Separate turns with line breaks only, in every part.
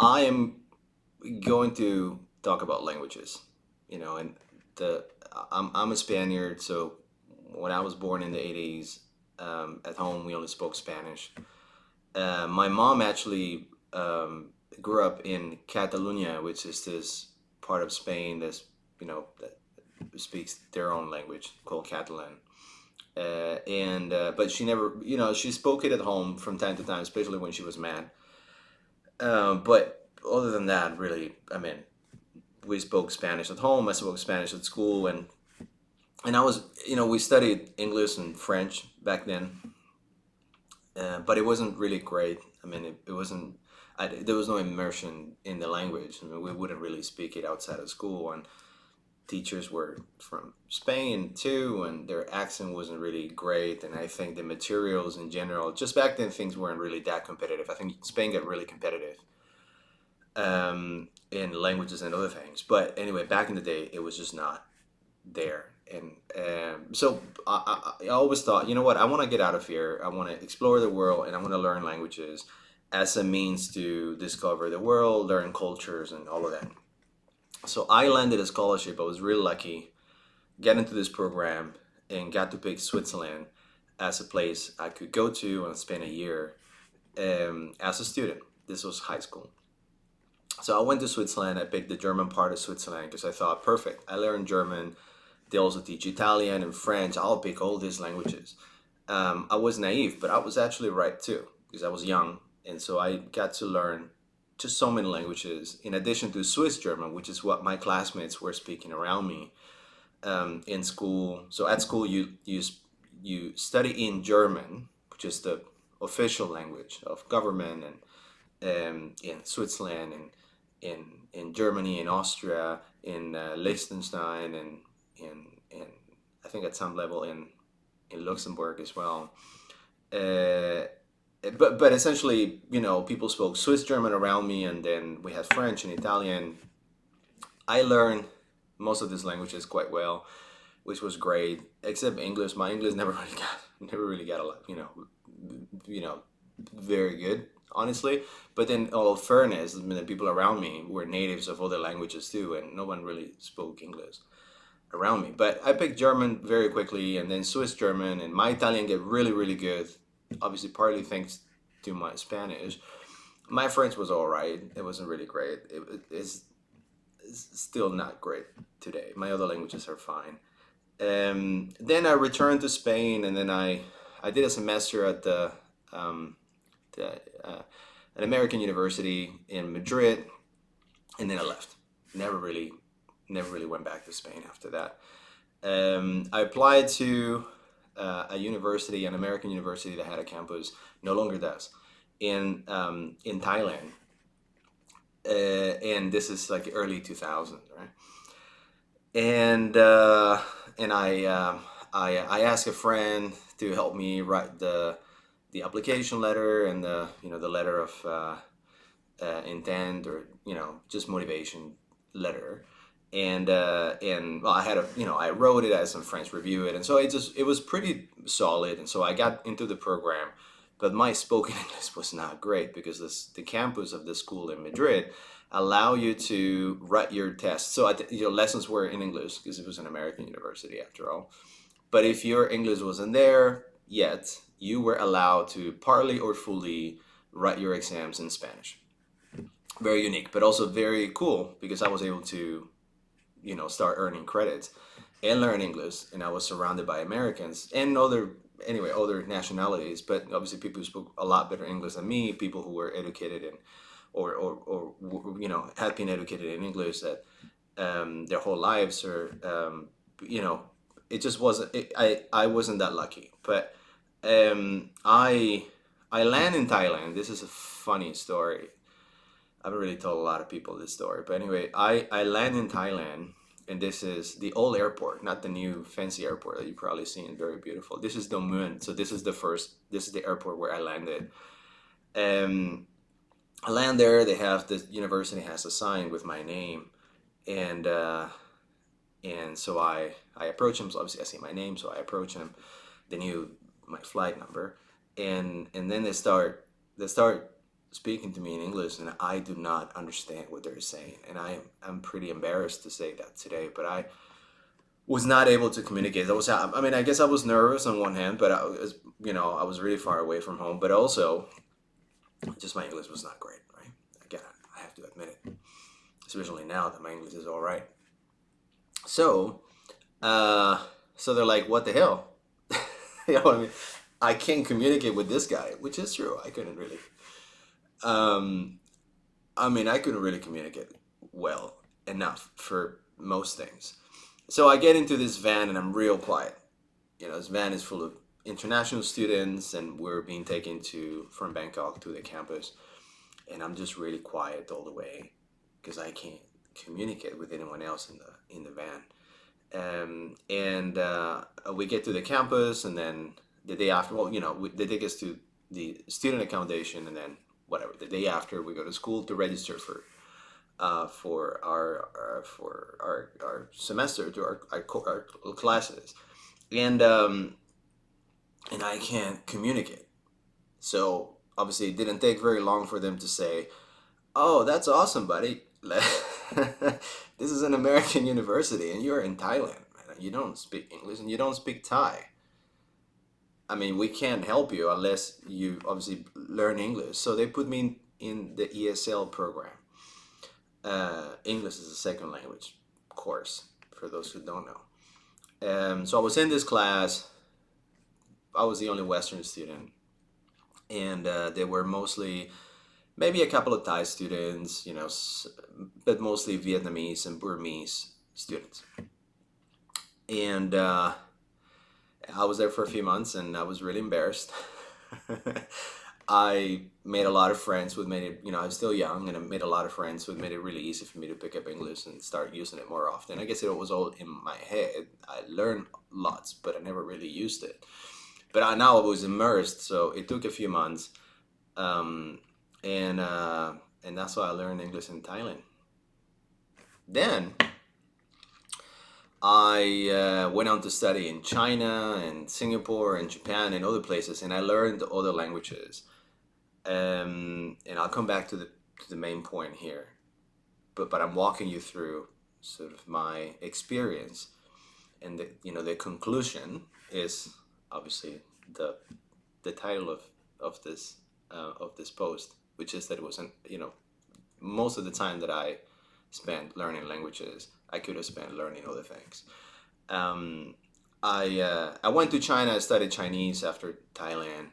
I am going to talk about languages, and the I'm a Spaniard, so when I was born in the 80s, at home we only spoke Spanish. My mom actually grew up in Catalonia, which is this part of Spain that speaks their own language called Catalan. And But she never, she spoke it at home from time to time, especially when she was mad. But other than that, really, I mean, we spoke Spanish at home. I spoke Spanish at school, and we studied English and French back then, but it wasn't really great. I mean, it wasn't. There was no immersion in the language. I mean, we wouldn't really speak it outside of school, and teachers were from Spain too, and their accent wasn't really great. And I think the materials in general, just back then, things weren't really that competitive. I think Spain got really competitive in languages and other things. But anyway, back in the day, it was just not there. And so I always thought, you know what, I want to get out of here. I want to explore the world, and I want to learn languages as a means to discover the world, learn cultures, and all of that. So I landed a scholarship. I was really lucky, get into this program, and got to pick Switzerland as a place I could go to and spend a year as a student. This was high school. So I went to Switzerland. I picked the German part of Switzerland because I thought, perfect. I learned German. They also teach Italian and French. I'll pick all these languages. I was naive, but I was actually right too because I was young. And so I got to learn just so many languages in addition to Swiss German, which is what my classmates were speaking around me in school. So at school, you study in German, which is the official language of government, and in Switzerland, and in Germany, in Austria, in Liechtenstein, and in I think at some level in Luxembourg as well. Uh, but essentially, people spoke Swiss German around me, and then we had French and Italian. I learned most of these languages quite well, which was great. Except English, my English never really got a lot, you know, very good, honestly. But then, all fairness, I mean, the people around me were natives of other languages too, and no one really spoke English around me. But I picked German very quickly, and then Swiss German, and my Italian get really, really good. Obviously, partly thanks to my Spanish. My French was all right. It wasn't really great. It's still not great today. My other languages are fine. Then I returned to Spain, and then I did a semester at the an American university in Madrid, and then I left. Never really, never really went back to Spain after that. I applied to a university, an American university that had a campus, no longer does, in Thailand, and this is like early 2000, right? And I asked a friend to help me write the application letter and the letter of intent, or just motivation letter. And well, I had I wrote it, as some friends review it, and so it was pretty solid, and so I got into the program. But my spoken English was not great because the campus of the school in Madrid allow you to write your test. So your lessons were in English because it was an American university after all. But if your English wasn't there yet, you were allowed to partly or fully write your exams in Spanish. Very unique, but also very cool because I was able to, start earning credits and learn English, and I was surrounded by Americans and other nationalities, but obviously people who spoke a lot better English than me, people who were educated in, or had been educated in English that their whole lives, or you know, it just wasn't. I wasn't that lucky, but I land in Thailand. This is a funny story. I haven't really told a lot of people this story, but anyway, I land in Thailand, and this is the old airport, not the new fancy airport that you probably seen. Very beautiful. This is Dong Mueang, so this is the first. This is the airport where I landed. Um, I land there. They have the university has a sign with my name, and so I approach him. So obviously I see my name, so I approach him. They knew my flight number, and then they start. speaking to me in English, and I do not understand what they're saying. And I'm pretty embarrassed to say that today, but I was not able to communicate. I mean, I guess I was nervous on one hand, but I was, I was really far away from home, but also just my English was not great, right? Again, I have to admit it, especially now that my English is all right. So, uh, so they're like, "What the hell?" You know what I mean? I can't communicate with this guy, which is true. I couldn't really. Um, I mean, I couldn't really communicate well enough for most things. So I get into this van and I'm real quiet. This van is full of international students, and we're being taken to from Bangkok to the campus, and I'm just really quiet all the way because I can't communicate with anyone else in the van. And we get to the campus, and then the day after, well, they take us to the student accommodation, and then whatever. The day after, we go to school to register for our semester, to our classes, and and I can't communicate. So obviously, it didn't take very long for them to say, "Oh, that's awesome, buddy. This is an American university, and you're in Thailand. Man. You don't speak English, and you don't speak Thai. I mean, we can't help you unless you obviously learn English." So they put me in the ESL program. English is a second language course for those who don't know. So I was in this class. I was the only Western student, and they were mostly maybe a couple of Thai students, but mostly Vietnamese and Burmese students. And I was there for a few months, and I was really embarrassed. I made a lot of friends who made it, I was still young, and I made a lot of friends who made it really easy for me to pick up English and start using it more often. I guess it was all in my head. I learned lots, but I never really used it. But now I was immersed, so it took a few months. Um, and that's why I learned English in Thailand. Then I went on to study in China and Singapore and Japan and other places, and I learned other languages. And I'll come back to the main point here, but I'm walking you through sort of my experience, and the conclusion is obviously the the title of this post, which is that it wasn't, most of the time that I spent learning languages, I could have spent learning other things. Um, I went to China. I studied Chinese after Thailand.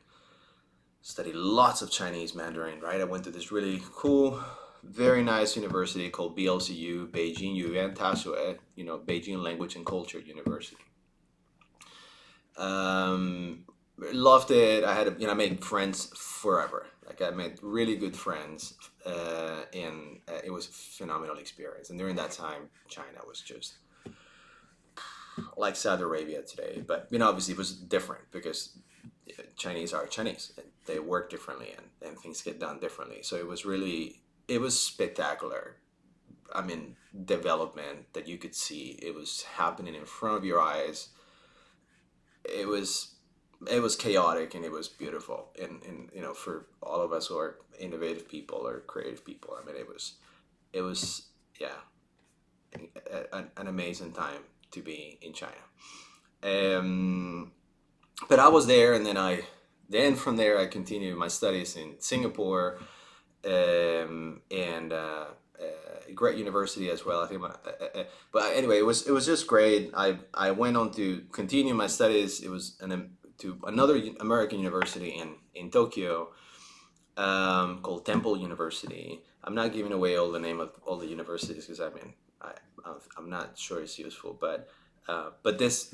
Studied lots of Chinese Mandarin. Right. I went to this really cool, very nice university called BLCU, Beijing Yuan Tasue. Beijing Language and Culture University. Um, Loved it. I made friends forever. Like I made really good friends, and it was a phenomenal experience. And during that time, China was just like Saudi Arabia today. But obviously, it was different because Chinese are Chinese. And they work differently, and things get done differently. So it was spectacular. I mean, development that you could see. It was happening in front of your eyes. It was it was chaotic, and it was beautiful, and for all of us who are innovative people or creative people. I mean, it was yeah, an amazing time to be in China. um but I was there, and then from there I continued my studies in Singapore, and great university as well. I think, but anyway, it was just great. I went on to continue my studies. It was to another American university in Tokyo, called Temple University. I'm not giving away all the name of all the universities because I mean I'm not sure it's useful, but this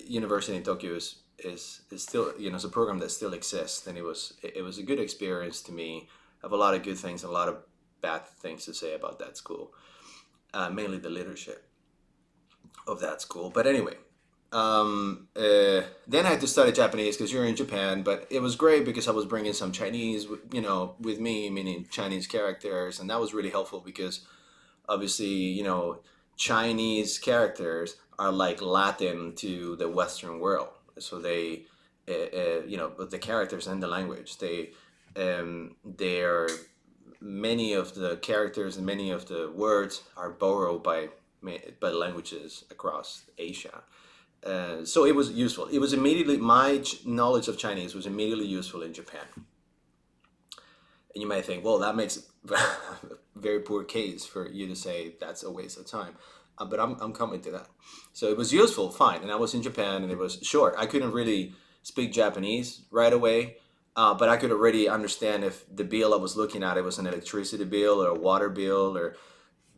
university in Tokyo is still, it's a program that still exists, and it was a good experience to me. I have a lot of good things and a lot of bad things to say about that school, mainly the leadership of that school. But anyway, then I had to study Japanese because you're in Japan. But it was great because I was bringing some Chinese, with me, meaning Chinese characters, and that was really helpful because obviously, Chinese characters are like Latin to the Western world. So they, but the characters and the language, They're many of the characters and many of the words are borrowed by languages across Asia. So it was useful. It was immediately knowledge of Chinese was immediately useful in Japan. And you might think, well, that makes a very poor case for you to say that's a waste of time. But I'm coming to that. So it was useful, fine. And I was in Japan, and it was sure. I couldn't really speak Japanese right away, but I could already understand if the bill I was looking at, it was an electricity bill or a water bill, or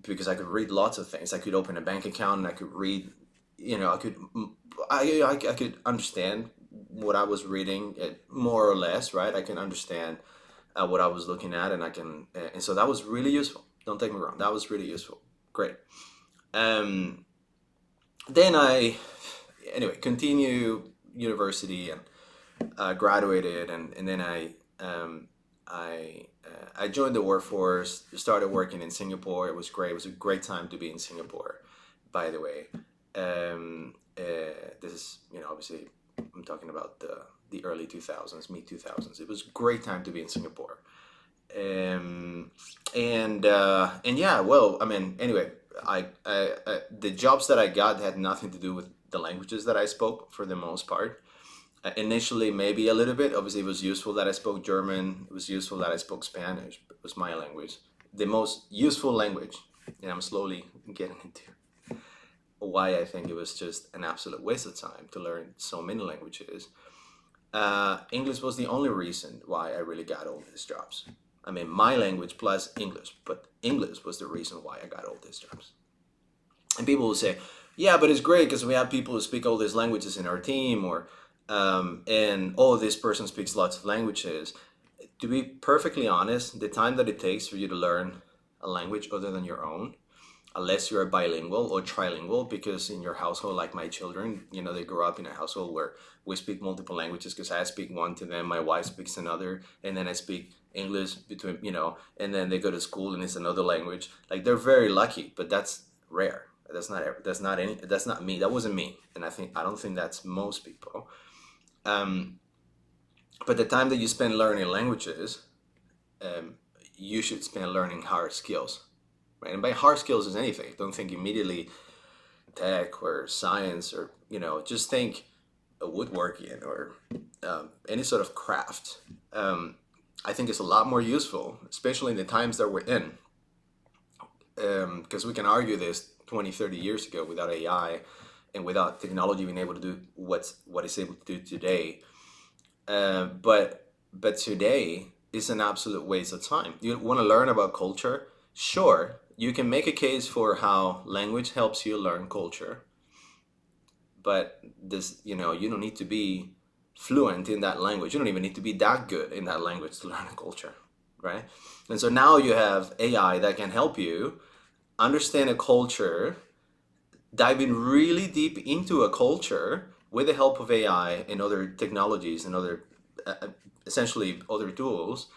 because I could read lots of things. I could open a bank account and I could read, I could understand what I was reading, more or less, right? I can understand what I was looking at, and and so that was really useful. Don't take me wrong, that was really useful. Great. Um, then anyway, continue university and graduated, and then I joined the workforce, started working in Singapore. It was great. It was a great time to be in Singapore, by the way. This is, obviously, I'm talking about the early 2000s, mid 2000s. It was a great time to be in Singapore. And yeah, well, I mean, anyway, the jobs that I got had nothing to do with the languages that I spoke for the most part. Initially, maybe a little bit. Obviously, it was useful that I spoke German. It was useful that I spoke Spanish. It was my language, the most useful language. And I'm slowly getting into why I think it was just an absolute waste of time to learn so many languages. English was the only reason why I really got all these jobs. I mean, my language plus English, but English was the reason why I got all these jobs. And people will say, yeah, but it's great because we have people who speak all these languages in our team, or and oh, this person speaks lots of languages. To be perfectly honest, the time that it takes for you to learn a language other than your own, unless you're bilingual or trilingual, because in your household, like my children, they grow up in a household where we speak multiple languages, because I speak one to them, my wife speaks another, and then I speak English between, and then they go to school and it's another language. Like, they're very lucky, but that's rare. That's not me. That wasn't me. And I don't think that's most people. Um, but the time that you spend learning languages, um, you should spend learning hard skills, right? And by hard skills is anything. Don't think immediately tech or science, or just think woodworking or any sort of craft. I think it's a lot more useful, especially in the times that we're in, because we can argue this 20, 30 years ago without AI and without technology being able to do what it's able to do today. But today is an absolute waste of time. You want to learn about culture? Sure, you can make a case for how language helps you learn culture, but you don't need to be fluent in that language. You don't even need to be that good in that language to learn a culture, right? And so now you have AI that can help you understand a culture, diving really deep into a culture with the help of AI and other technologies and other, essentially other tools,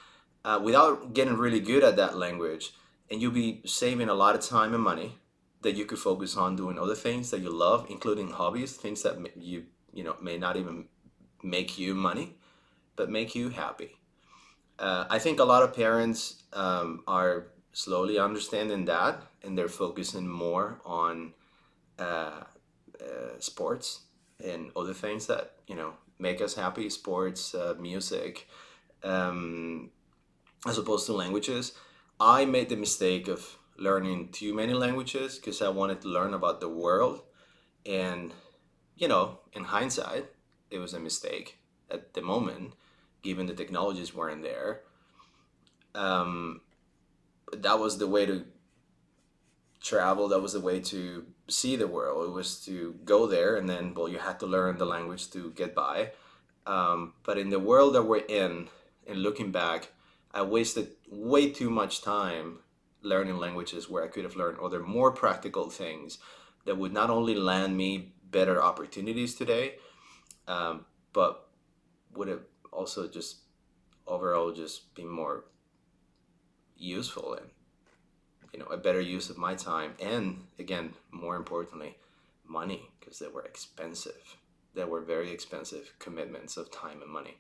without getting really good at that language. And you'll be saving a lot of time and money that you could focus on doing other things that you love, including hobbies, things that may not even make you money, but make you happy. I think a lot of parents are slowly understanding that, and they're focusing more on uh, sports and other things that make us happy, sports, music, um, as opposed to languages. I made the mistake of learning too many languages because I wanted to learn about the world, and in hindsight, it was a mistake at the moment, given the technologies weren't there. um, that was the way to travel. That was the way to see the world. It was to go there, and then, well, you had to learn the language to get by. But in the world that we're in, and looking back, I wasted way too much time learning languages where I could have learned other more practical things that would not only land me better opportunities today, but would have also just overall just been more useful, and a better use of my time, and again, more importantly, money, because they were expensive. They were very expensive commitments of time and money.